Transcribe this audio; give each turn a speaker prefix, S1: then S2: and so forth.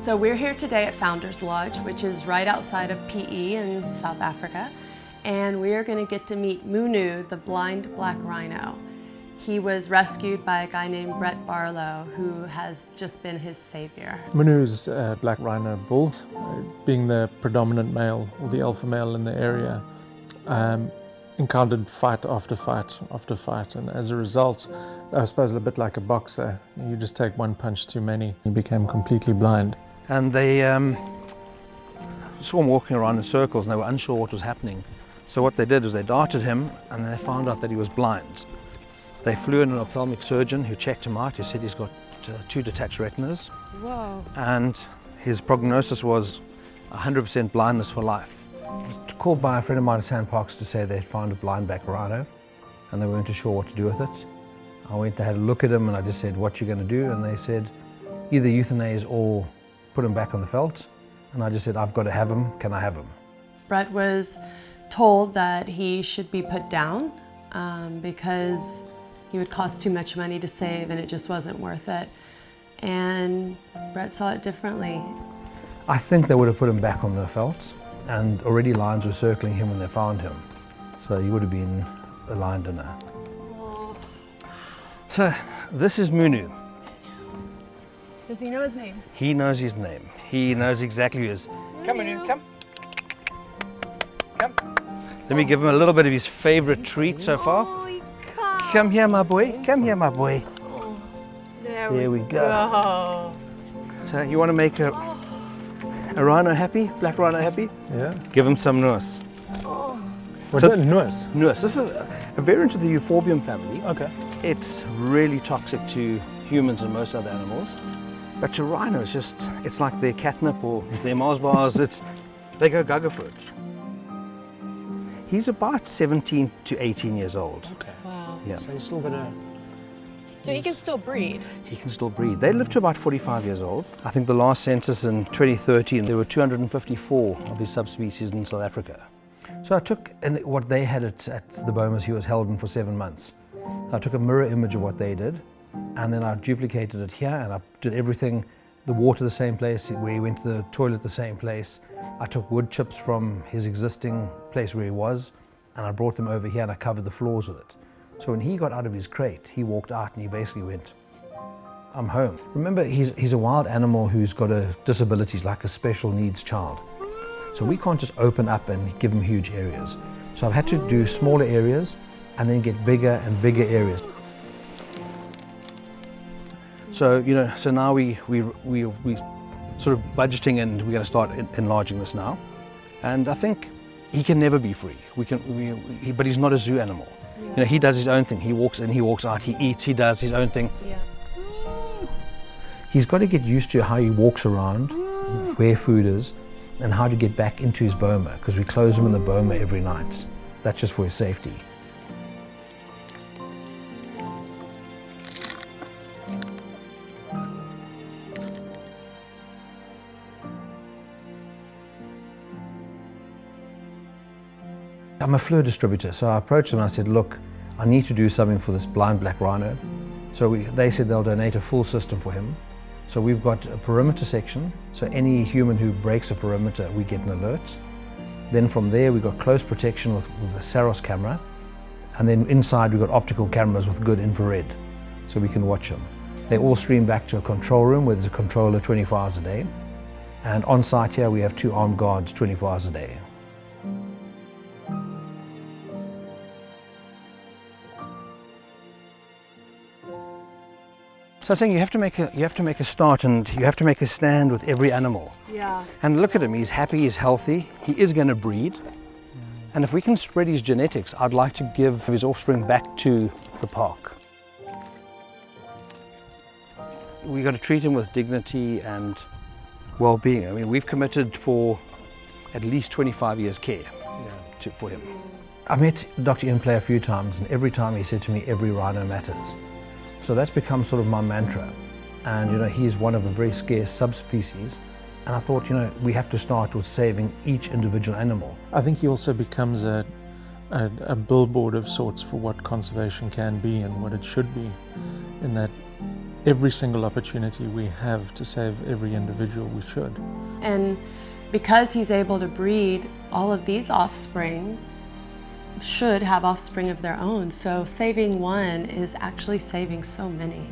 S1: So we're here today at Founders Lodge, which is right outside of PE in South Africa. And we are going to get to meet Munu, the blind black rhino. He was rescued by a guy named Brett Barlow, who has just been his savior.
S2: Munu's a black rhino bull, being the predominant male, or the alpha male in the area, encountered fight after fight after fight, and as a result, I suppose a bit like a boxer, you just take one punch too many. He became completely blind.
S3: And they saw him walking around in circles and they were unsure what was happening. So what they did was they darted him and then they found out that he was blind. They flew in an ophthalmic surgeon who checked him out, who said he's got 2 detached retinas.
S1: Whoa.
S3: And his prognosis was 100% blindness for life. Called by a friend of mine at Sandparks to say they'd found a blind black rhino and they weren't too sure what to do with it. I went and had a look at him and I just said, "What you going to do?" And they said, "Either euthanize or put him back on the veldt." And I just said, "I've got to have him, can I have him?"
S1: Brett was told that he should be put down because he would cost too much money to save and it just wasn't worth it. And Brett saw it differently.
S3: I think they would have put him back on the veldt, and already lions were circling him when they found him. So he would have been a lion dinner. So this is Munu.
S4: Does he know his name?
S3: He knows his name. He knows exactly who he is. Come Munu, come. Come. Let me give him a little bit of his favorite treat so far.
S4: Holy cow.
S3: Come here, my boy. Come here, my boy.
S4: There
S3: we go. So you want to make a rhino happy? Black rhino happy?
S2: Yeah.
S3: Give him some nuss.
S2: What's that? Nuss?
S3: Nuss. This is a variant of the euphorbium family.
S2: Okay.
S3: It's really toxic to humans and most other animals. But to rhinos, it's like their catnip or their Mars bars. They go gaga for it. He's about 17 to 18 years old.
S2: Okay.
S4: Wow.
S3: Yeah.
S2: So he's still got a...
S4: So he can still breed?
S3: He can still breed. They live to about 45 years old. I think the last census in 2013, there were 254 of his subspecies in South Africa. So I took what they had at the Bomas he was held in for 7 months. I took a mirror image of what they did, and then I duplicated it here, and I did everything, the water the same place, where he went to the toilet the same place. I took wood chips from his existing place where he was, and I brought them over here and I covered the floors with it. So when he got out of his crate, he walked out and he basically went, "I'm home." Remember, he's a wild animal who's got a disability, like a special needs child. So we can't just open up and give him huge areas. So I've had to do smaller areas and then get bigger and bigger areas. So, so now we sort of budgeting, and we're going to start enlarging this now. And I think he can never be free. But he's not a zoo animal.
S4: Yeah.
S3: He does his own thing. He walks in, he walks out, he eats, he does his own thing.
S4: Yeah.
S3: He's got to get used to how he walks around, where food is, and how to get back into his boma, because we close him in the boma every night. That's just for his safety. I'm a fluid distributor, so I approached them and I said, "Look, I need to do something for this blind black rhino." So they said they'll donate a full system for him. So we've got a perimeter section, so any human who breaks a perimeter, we get an alert. Then from there we've got close protection with a Saros camera, and then inside we've got optical cameras with good infrared, so we can watch them. They all stream back to a control room where there's a controller 24 hours a day, and on site here we have 2 armed guards 24 hours a day. So I was saying you have to make a start, and you have to make a stand with every animal.
S4: Yeah.
S3: And look at him, he's happy, he's healthy, he is going to breed. And if we can spread his genetics, I'd like to give his offspring back to the park. We've got to treat him with dignity and well-being. I mean, we've committed for at least 25 years care for him. I met Dr. Ian Play a few times, and every time he said to me, "Every rhino matters." So that's become sort of my mantra. And he's one of a very scarce subspecies. And I thought, we have to start with saving each individual animal.
S2: I think he also becomes a billboard of sorts for what conservation can be and what it should be, in that every single opportunity we have to save every individual, we should.
S1: And because he's able to breed, all of these offspring should have offspring of their own. So saving one is actually saving so many.